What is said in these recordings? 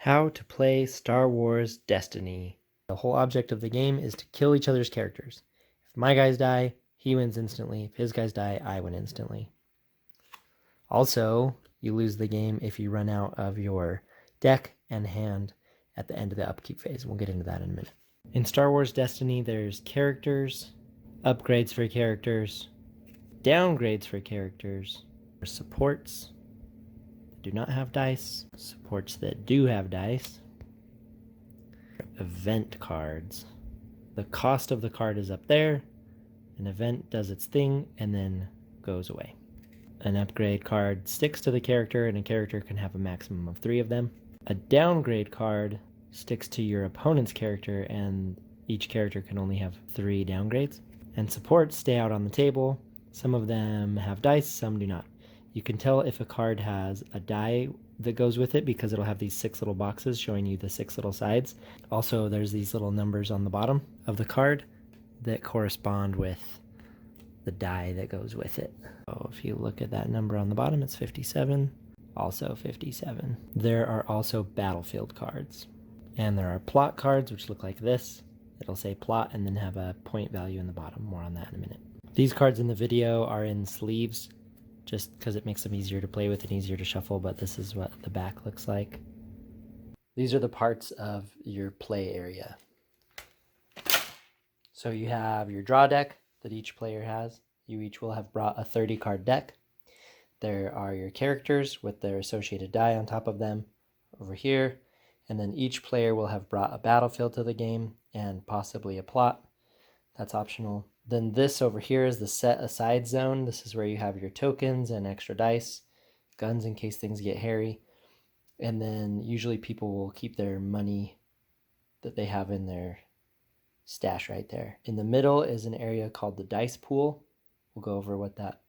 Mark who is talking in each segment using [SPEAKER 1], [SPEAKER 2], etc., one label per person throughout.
[SPEAKER 1] How to play Star Wars Destiny. The whole object of the game is to kill each other's characters. If my guys die, he wins instantly. If his guys die, I win instantly. Also, you lose the game if you run out of your deck and hand at the end of the upkeep phase. We'll get into that in a minute. In Star Wars Destiny, there's characters, upgrades for characters, downgrades for characters, supports that do not have dice, supports that do have dice, event cards. The cost of the card is up there. An event does its thing and then goes away. An upgrade card sticks to the character, and a character can have a maximum of 3 of them. A downgrade card sticks to your opponent's character, and each character can only have 3 downgrades. And supports stay out on the table. Some of them have dice, some do not. You can tell if a card has a die that goes with it because it'll have these 6 little boxes showing you the 6 little sides. Also, there's these little numbers on the bottom of the card that correspond with the die that goes with it. So if you look at that number on the bottom, it's 57, also 57. There are also battlefield cards. And there are plot cards, which look like this. It'll say plot and then have a point value in the bottom. More on that in a minute. These cards in the video are in sleeves, just because it makes them easier to play with and easier to shuffle, but this is what the back looks like. These are the parts of your play area. So you have your draw deck that each player has. You each will have brought a 30-card deck. There are your characters with their associated die on top of them over here. And then each player will have brought a battlefield to the game and possibly a plot. That's optional. Then this over here is the set aside zone. This is where you have your tokens and extra dice, guns in case things get hairy. And then usually people will keep their money that they have in their stash right there. In the middle is an area called the dice pool. We'll go over what that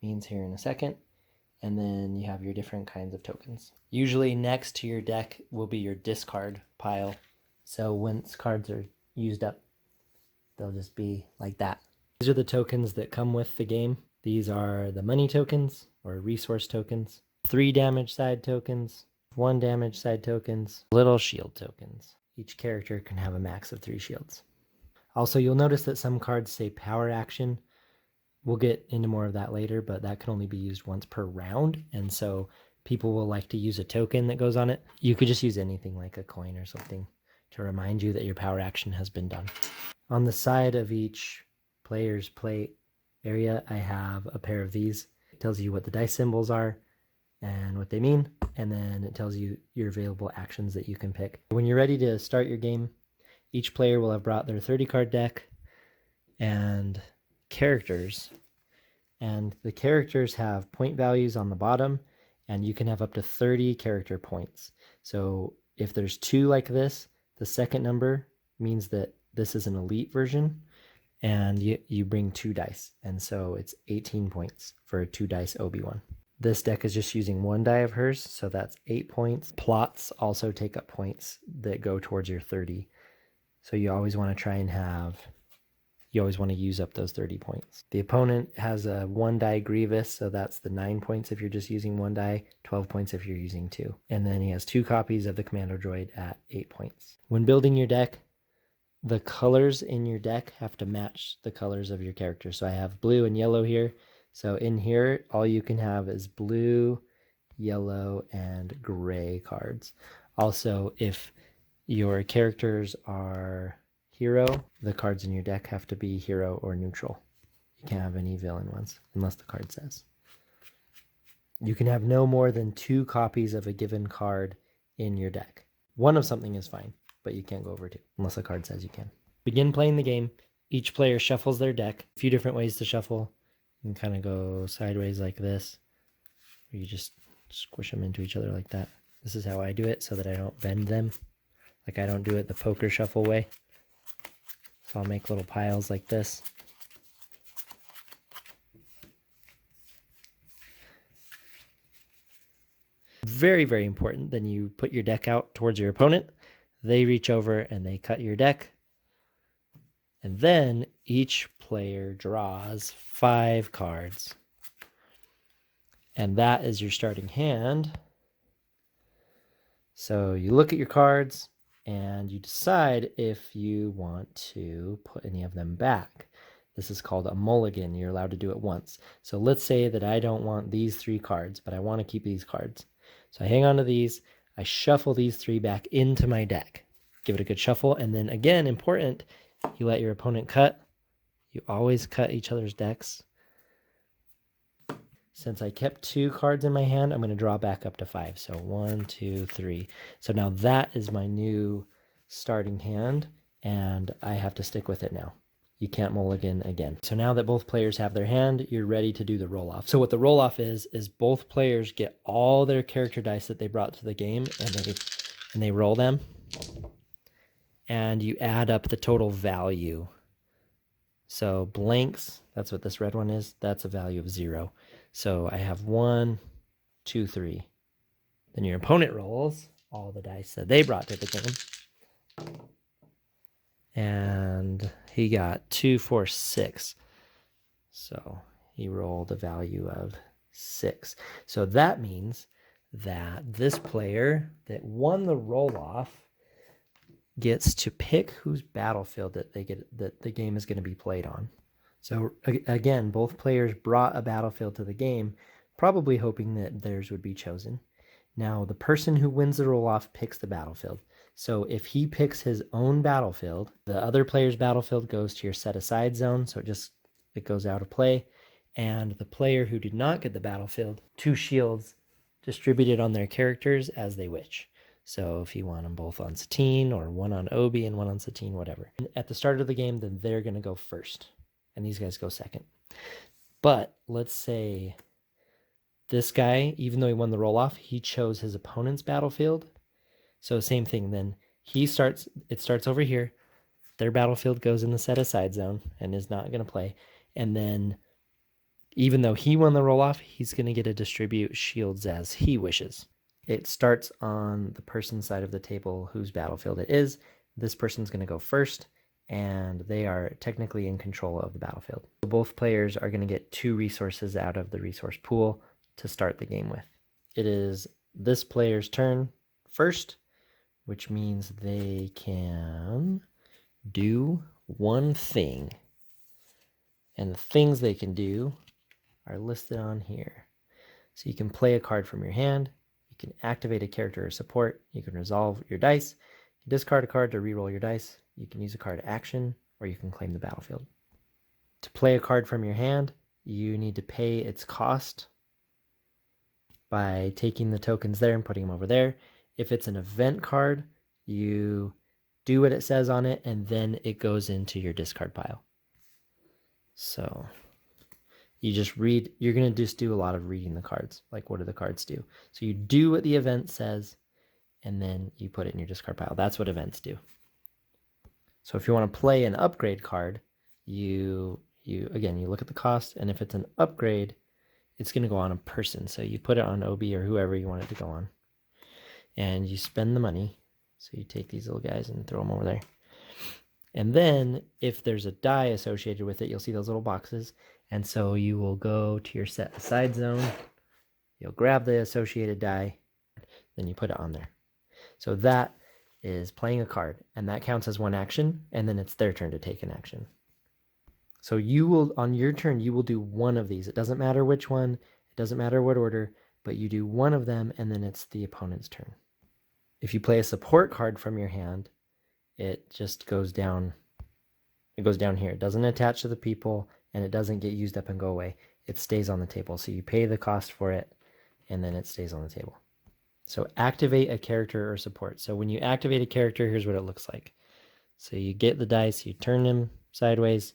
[SPEAKER 1] means here in a second. And then you have your different kinds of tokens. Usually next to your deck will be your discard pile. So once cards are used up, they'll just be like that. These are the tokens that come with the game. These are the money tokens or resource tokens, 3 damage side tokens, 1 damage side tokens, little shield tokens. Each character can have a max of 3 shields. Also, you'll notice that some cards say power action. We'll get into more of that later, but that can only be used once per round, and so people will like to use a token that goes on it. You could just use anything like a coin or something to remind you that your power action has been done. On the side of each player's plate area, I have a pair of these. It tells you what the dice symbols are and what they mean, and then it tells you your available actions that you can pick. When you're ready to start your game, each player will have brought their 30-card deck and characters, and the characters have point values on the bottom, and you can have up to 30 character points. So if there's 2 like this, the second number means that this is an elite version, and you bring 2 dice, and so it's 18 points for a 2 dice Obi-Wan. This deck is just using 1 die of hers, so that's 8 points. Plots also take up points that go towards your 30. So you always want to try and you always want to use up those 30 points. The opponent has a 1 die Grievous, so that's the 9 points if you're just using 1 die, 12 points if you're using 2. And then he has 2 copies of the Commando Droid at 8 points. When building your deck, the colors in your deck have to match the colors of your character. So I have blue and yellow here. So in here, all you can have is blue, yellow, and gray cards. Also, if your characters are hero, the cards in your deck have to be hero or neutral. You can't have any villain ones, unless the card says. You can have no more than 2 copies of a given card in your deck. 1 of something is fine, but you can't go over 2, unless the card says you can. Begin playing the game. Each player shuffles their deck. A few different ways to shuffle. You can kind of go sideways like this, or you just squish them into each other like that. This is how I do it so that I don't bend them. Like I don't do it the poker shuffle way. So I'll make little piles like this. Very, very important. Then you put your deck out towards your opponent. They reach over and they cut your deck. And then each player draws 5 cards. And that is your starting hand. So you look at your cards and you decide if you want to put any of them back. This is called a mulligan. You're allowed to do it once. So let's say that I don't want these 3 cards, but I want to keep these cards. So I hang on to these. I shuffle these 3 back into my deck. Give it a good shuffle. And then again, important, you let your opponent cut. You always cut each other's decks. Since I kept 2 cards in my hand, I'm going to draw back up to 5. So 1, 2, 3. So now that is my new starting hand, and I have to stick with it now. You can't mulligan again. So now that both players have their hand, you're ready to do the roll-off. So what the roll-off is both players get all their character dice that they brought to the game, and they roll them, and you add up the total value. So blanks, that's what this red one is, that's a value of 0. So I have 1, 2, 3. Then your opponent rolls all the dice that they brought to the game. And he got 2, 4, 6. So he rolled a value of 6. So that means that this player that won the roll-off gets to pick whose battlefield that the game is going to be played on. So again, both players brought a battlefield to the game, probably hoping that theirs would be chosen. Now, the person who wins the roll-off picks the battlefield. So if he picks his own battlefield, the other player's battlefield goes to your set-aside zone, so it goes out of play. And the player who did not get the battlefield, 2 shields distributed on their characters as they wish. So if you want them both on Satine, or 1 on Obi and 1 on Satine, whatever. And at the start of the game, then they're going to go first, and these guys go second. But let's say this guy, even though he won the roll-off, he chose his opponent's battlefield. So same thing, then it starts over here. Their battlefield goes in the set-aside zone and is not going to play. And then even though he won the roll-off, he's going to get to distribute shields as he wishes. It starts on the person's side of the table whose battlefield it is. This person's going to go first, and they are technically in control of the battlefield. Both players are going to get 2 resources out of the resource pool to start the game with. It is this player's turn first, which means they can do 1 thing. And the things they can do are listed on here. So you can play a card from your hand, you can activate a character or support, you can resolve your dice, you discard a card to reroll your dice, you can use a card action, or you can claim the battlefield. To play a card from your hand, you need to pay its cost by taking the tokens there and putting them over there. If it's an event card, you do what it says on it, and then it goes into your discard pile. So you just read, you're going to just do a lot of reading the cards. Like, what do the cards do? So you do what the event says, and then you put it in your discard pile. That's what events do. So if you want to play an upgrade card, you look at the cost, and if it's an upgrade, it's going to go on a person. So you put it on Obi or whoever you want it to go on. And you spend the money. So you take these little guys and throw them over there. And then if there's a die associated with it, you'll see those little boxes. And so you will go to your set aside zone. You'll grab the associated die. Then you put it on there. So that is playing a card. And that counts as 1 action. And then it's their turn to take an action. So you will, on your turn, you will do 1 of these. It doesn't matter which one. It doesn't matter what order. But you do 1 of them, and then it's the opponent's turn. If you play a support card from your hand, it just goes down. It goes down here. It doesn't attach to the people, and it doesn't get used up and go away. It stays on the table. So you pay the cost for it, and then it stays on the table. So activate a character or support. So when you activate a character, here's what it looks like. So you get the dice, you turn them sideways,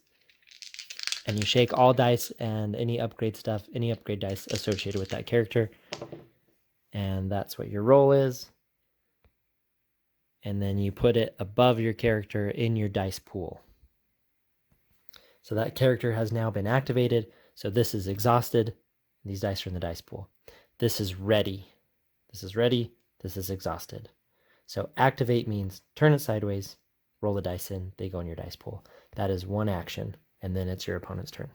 [SPEAKER 1] and you shake all dice and any upgrade stuff, any upgrade dice associated with that character. And that's what your roll is. And then you put it above your character in your dice pool. So that character has now been activated. So this is exhausted. These dice are in the dice pool. This is ready. This is ready. This is exhausted. So activate means turn it sideways, roll the dice in, they go in your dice pool. That is 1 action, and then it's your opponent's turn.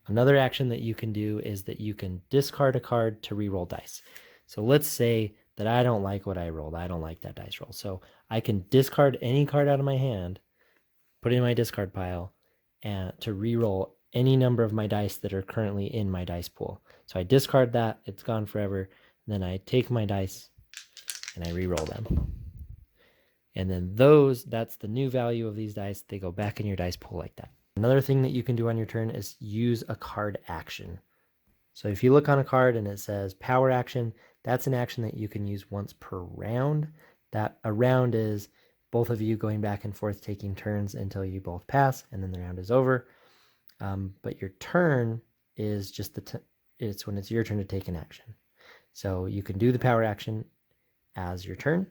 [SPEAKER 1] Another action that you can do is that you can discard a card to reroll dice. So let's say that I don't like what I rolled. I don't like that dice roll. So I can discard any card out of my hand, put it in my discard pile, and to re-roll any number of my dice that are currently in my dice pool. So I discard that, it's gone forever. Then I take my dice and I re-roll them. And then that's the new value of these dice. They go back in your dice pool like that. Another thing that you can do on your turn is use a card action. So if you look on a card and it says power action, that's an action that you can use once per round. That a round is both of you going back and forth taking turns until you both pass, and then the round is over. But your turn is just it's when it's your turn to take an action. So you can do the power action as your turn,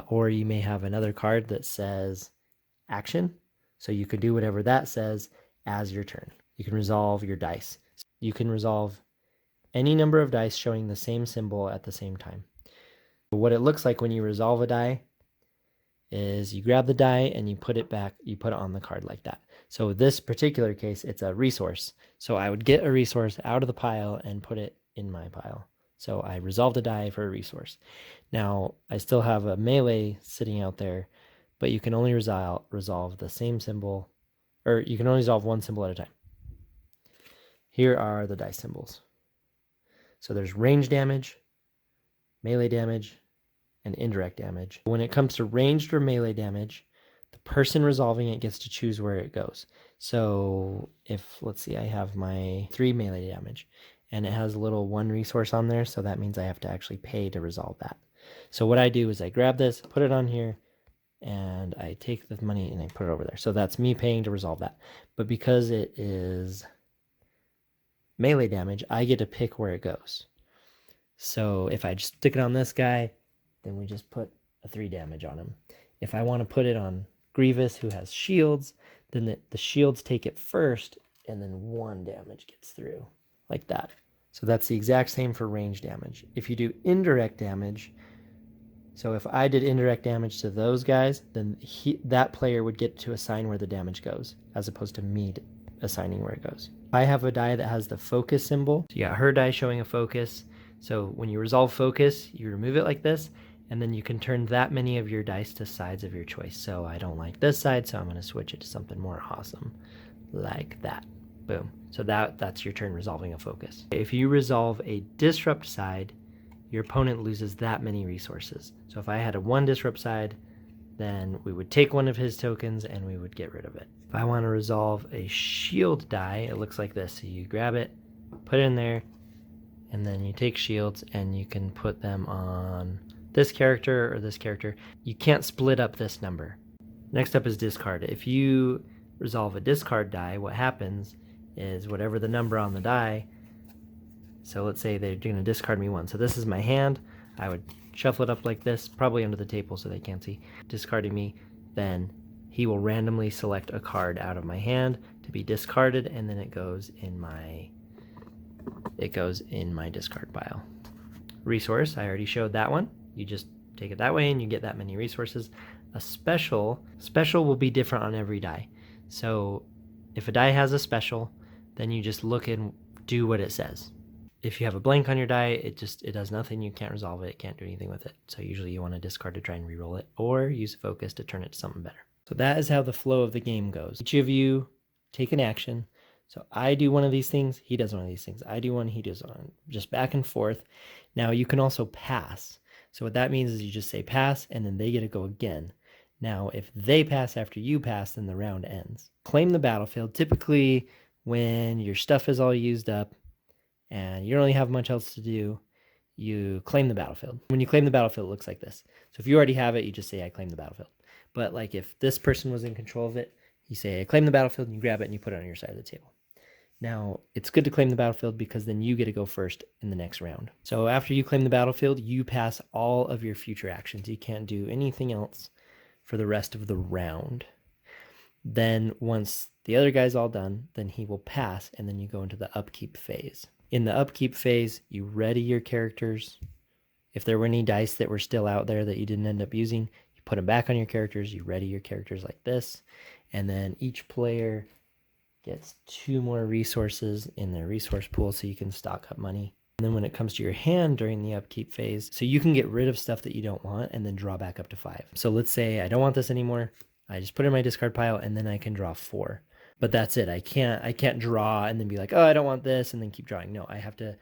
[SPEAKER 1] or you may have another card that says action. So you could do whatever that says as your turn. You can resolve your dice. You can resolve any number of dice showing the same symbol at the same time. What it looks like when you resolve a die is you grab the die and you put it back, you put it on the card like that. So this particular case, it's a resource. So I would get a resource out of the pile and put it in my pile. So I resolved a die for a resource. Now I still have a melee sitting out there, but you can only resolve the same symbol, or you can only resolve one symbol at a time. Here are the dice symbols. So there's range damage, melee damage, and indirect damage. When it comes to ranged or melee damage, the person resolving it gets to choose where it goes. So if, let's see, I have my 3 melee damage, and it has a little 1 resource on there, so that means I have to actually pay to resolve that. So what I do is I grab this, put it on here, and I take the money and I put it over there. So that's me paying to resolve that. But because it is melee damage, I get to pick where it goes. So if I just stick it on this guy, then we just put a 3 damage on him. If I want to put it on Grievous, who has shields, then the shields take it first, and then 1 damage gets through, like that. So that's the exact same for range damage. If you do indirect damage, so if I did indirect damage to those guys, then that player would get to assign where the damage goes, as opposed to me assigning where it goes. I have a die that has the focus symbol. So you got her die showing a focus. So when you resolve focus, you remove it like this, and then you can turn that many of your dice to sides of your choice. So I don't like this side, so I'm going to switch it to something more awesome, like that. Boom. So that's your turn resolving a focus. If you resolve a disrupt side, your opponent loses that many resources. So if I had a 1 disrupt side, then we would take one of his tokens and we would get rid of it. If I want to resolve a shield die, it looks like this. So you grab it, put it in there, and then you take shields and you can put them on this character or this character. You can't split up this number. Next up is discard. If you resolve a discard die, what happens is whatever the number on the die, so let's say they're going to discard me 1. So this is my hand. I would shuffle it up like this, probably under the table so they can't see. Discarding me, then he will randomly select a card out of my hand to be discarded, and then it goes in my discard pile. Resource, I already showed that one. You just take it that way and you get that many resources. A special will be different on every die. So if a die has a special, then you just look and do what it says. If you have a blank on your die, it does nothing. You can't resolve it, can't do anything with it. So usually you want to discard to try and re-roll it, or use focus to turn it to something better. So that is how the flow of the game goes. Each of you take an action. So I do one of these things, he does one of these things. I do one, he does one. Just back and forth. Now you can also pass. So what that means is you just say pass, and then they get to go again. Now if they pass after you pass, then the round ends. Claim the battlefield. Typically when your stuff is all used up and you don't really have much else to do, you claim the battlefield. When you claim the battlefield, it looks like this. So if you already have it, you just say, I claim the battlefield. But like if this person was in control of it, you say, I claim the battlefield, and you grab it and you put it on your side of the table. Now, it's good to claim the battlefield because then you get to go first in the next round. So after you claim the battlefield, you pass all of your future actions. You can't do anything else for the rest of the round. Then once the other guy's all done, then he will pass, and then you go into the upkeep phase. In the upkeep phase, you ready your characters. If there were any dice that were still out there that you didn't end up using, you put them back on your characters. You ready your characters like this. And then each player gets 2 more resources in their resource pool, so you can stock up money. And then when it comes to your hand during the upkeep phase, so you can get rid of stuff that you don't want and then draw back up to 5. So let's say I don't want this anymore. I just put it in my discard pile and then I can draw 4. But that's it. I can't draw and then be like, oh, I don't want this, and then keep drawing. No, I have to,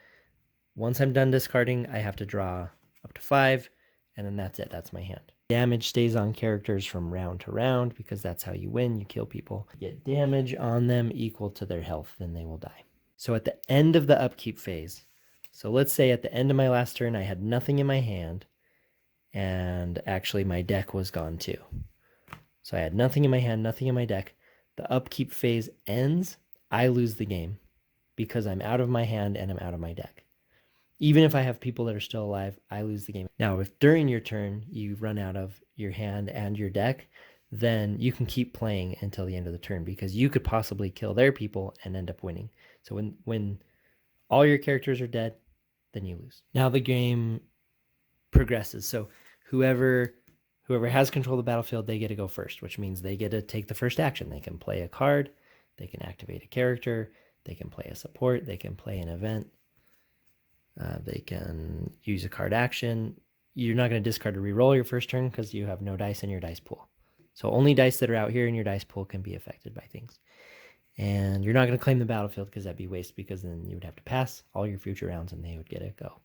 [SPEAKER 1] once I'm done discarding, I have to draw up to 5, and then that's it. That's my hand. Damage stays on characters from round to round because that's how you win. You kill people. You get damage on them equal to their health, then they will die. So at the end of the upkeep phase, so let's say at the end of my last turn, I had nothing in my hand, and actually my deck was gone too. So I had nothing in my hand, nothing in my deck. The upkeep phase ends, I lose the game because I'm out of my hand and I'm out of my deck. Even if I have people that are still alive, I lose the game. Now, if during your turn you run out of your hand and your deck, then you can keep playing until the end of the turn because you could possibly kill their people and end up winning. So when all your characters are dead, then you lose. Now the game progresses. So whoever has control of the battlefield, they get to go first, which means they get to take the first action. They can play a card, they can activate a character, they can play a support, they can play an event, they can use a card action. You're not going to discard or reroll your first turn because you have no dice in your dice pool. So only dice that are out here in your dice pool can be affected by things. And you're not going to claim the battlefield because that'd be waste, because then you would have to pass all your future rounds and they would get to go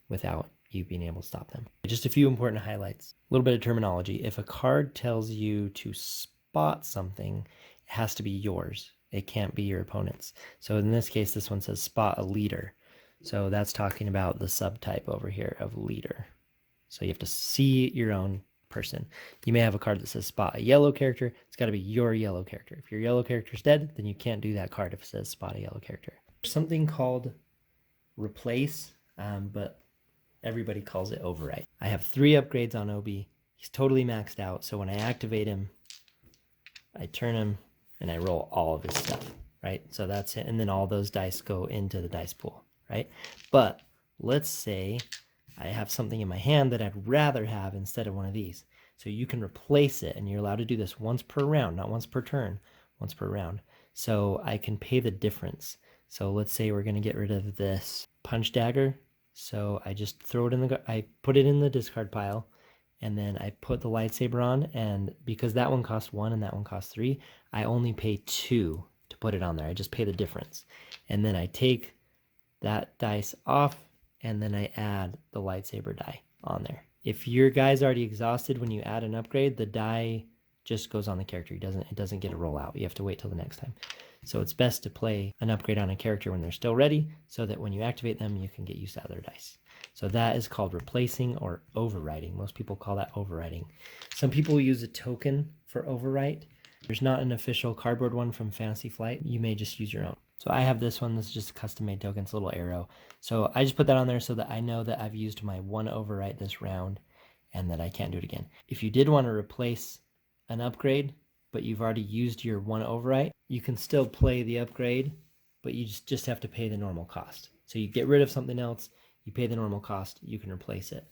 [SPEAKER 1] without you being able to stop them. Just a few important highlights. A little bit of terminology. If a card tells you to spot something, it has to be yours. It can't be your opponent's. So in this case, this one says spot a leader. So that's talking about the subtype over here of leader. So you have to see your own person. You may have a card that says spot a yellow character. It's got to be your yellow character. If your yellow character is dead, then you can't do that card if it says spot a yellow character. There's something called replace, but everybody calls it overwrite. I have 3 upgrades on Obi. He's totally maxed out. So when I activate him, I turn him and I roll all of his stuff, right? So that's it. And then all those dice go into the dice pool, right? But let's say I have something in my hand that I'd rather have instead of one of these. So you can replace it, and you're allowed to do this once per round, not once per turn, once per round. So I can pay the difference. So let's say we're going to get rid of this punch dagger. So I just throw it in I put it in the discard pile, and then I put the lightsaber on, and because that one costs 1 and that one costs 3, I only pay 2 to put it on there. I just pay the difference. And then I take that dice off, and then I add the lightsaber die on there. If your guy's already exhausted when you add an upgrade, the die just goes on the character. It doesn't get a roll out. You have to wait till the next time. So it's best to play an upgrade on a character when they're still ready, so that when you activate them, you can get used to other dice. So that is called replacing or overwriting. Most people call that overwriting. Some people use a token for overwrite. There's not an official cardboard one from Fantasy Flight. You may just use your own. So I have this one. This is just a custom made token. It's a little arrow. So I just put that on there so that I know that I've used my 1 overwrite this round and that I can't do it again. If you did want to replace an upgrade, but you've already used your 1 overwrite, you can still play the upgrade, but you just have to pay the normal cost. So you get rid of something else, you pay the normal cost, you can replace it.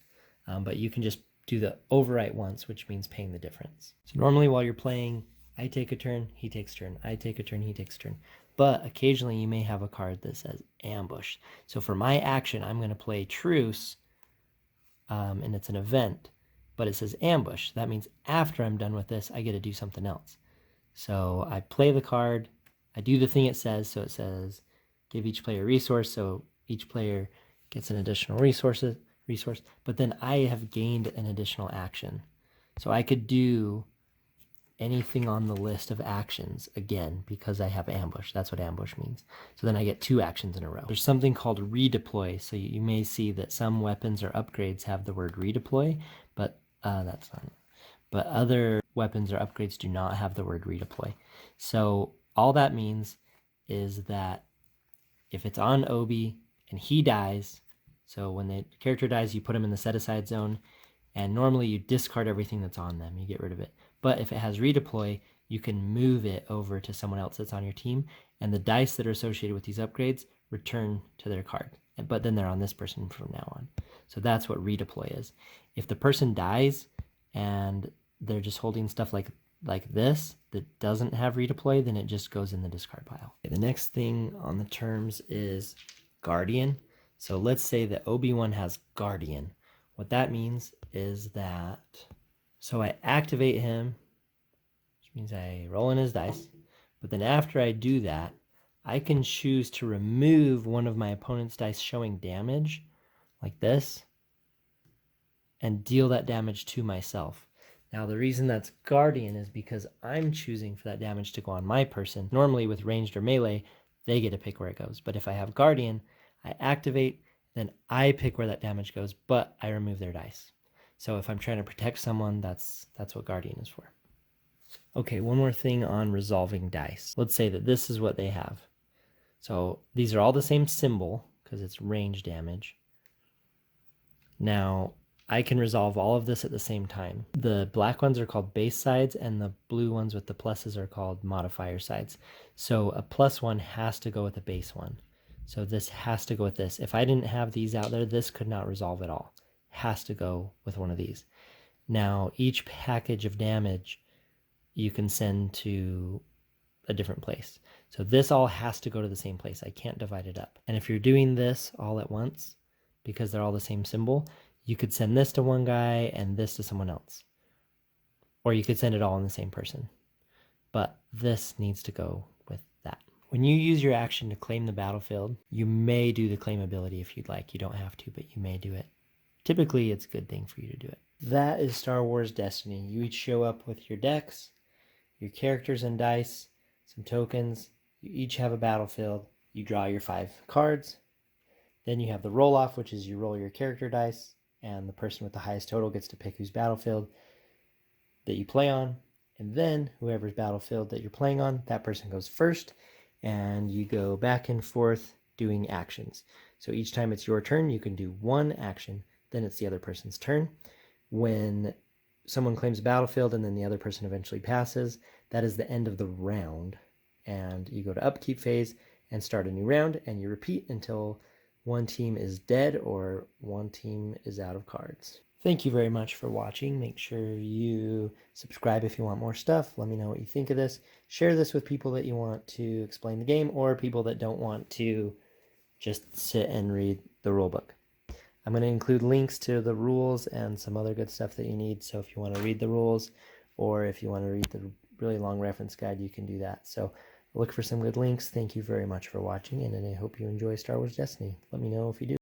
[SPEAKER 1] But you can just do the overwrite once, which means paying the difference. So normally while you're playing, I take a turn, he takes a turn. I take a turn, he takes a turn. But occasionally you may have a card that says ambush. So for my action, I'm going to play truce, and it's an event, but it says ambush. That means after I'm done with this, I get to do something else. So I play the card, I do the thing it says. So it says give each player a resource. So each player gets an additional resource, but then I have gained an additional action. So I could do anything on the list of actions again because I have ambush. That's what ambush means. So then I get 2 actions in a row. There's something called redeploy. So you may see that some weapons or upgrades have the word redeploy, but that's not. But other weapons or upgrades do not have the word redeploy. So all that means is that if it's on Obi and he dies, so when the character dies, you put him in the set aside zone, and normally you discard everything that's on them. You get rid of it. But if it has redeploy, you can move it over to someone else that's on your team, and the dice that are associated with these upgrades return to their card. But then they're on this person from now on. So that's what redeploy is. If the person dies and they're just holding stuff like this that doesn't have redeploy, then it just goes in the discard pile. Okay, the next thing on the terms is guardian. So let's say that Obi-Wan has Guardian. What that means is that, so I activate him, which means I roll in his dice. But then after I do that, I can choose to remove one of my opponent's dice showing damage, like this, and deal that damage to myself. Now, the reason that's Guardian is because I'm choosing for that damage to go on my person. Normally with ranged or melee, they get to pick where it goes. But if I have Guardian, I activate, then I pick where that damage goes, but I remove their dice. So if I'm trying to protect someone, that's what Guardian is for. Okay, one more thing on resolving dice. Let's say that this is what they have. So these are all the same symbol because it's range damage. Now, I can resolve all of this at the same time. The black ones are called base sides, and the blue ones with the pluses are called modifier sides. So a +1 has to go with a base one. So this has to go with this. If I didn't have these out there, this could not resolve at all. Has to go with one of these. Now, each package of damage you can send to a different place. So this all has to go to the same place. I can't divide it up. And if you're doing this all at once, because they're all the same symbol, you could send this to one guy and this to someone else. Or you could send it all in the same person. But this needs to go with that. When you use your action to claim the battlefield, you may do the claim ability if you'd like. You don't have to, but you may do it. Typically, it's a good thing for you to do it. That is Star Wars Destiny. You each show up with your decks, your characters and dice, some tokens. You each have a battlefield. You draw your 5 cards. Then you have the roll-off, which is you roll your character dice, and the person with the highest total gets to pick whose battlefield that you play on. And then whoever's battlefield that you're playing on, that person goes first, and you go back and forth doing actions. So each time it's your turn, you can do one action, then it's the other person's turn. When someone claims a battlefield and then the other person eventually passes, that is the end of the round. And you go to Upkeep Phase and start a new round, and you repeat until one team is dead or one team is out of cards. Thank you very much for watching. Make sure you subscribe if you want more stuff. Let me know what you think of this. Share this with people that you want to explain the game or people that don't want to just sit and read the rulebook. I'm going to include links to the rules and some other good stuff that you need. So if you want to read the rules or if you want to read the really long reference guide, you can do that. So look for some good links. Thank you very much for watching, and I hope you enjoy Star Wars Destiny. Let me know if you do.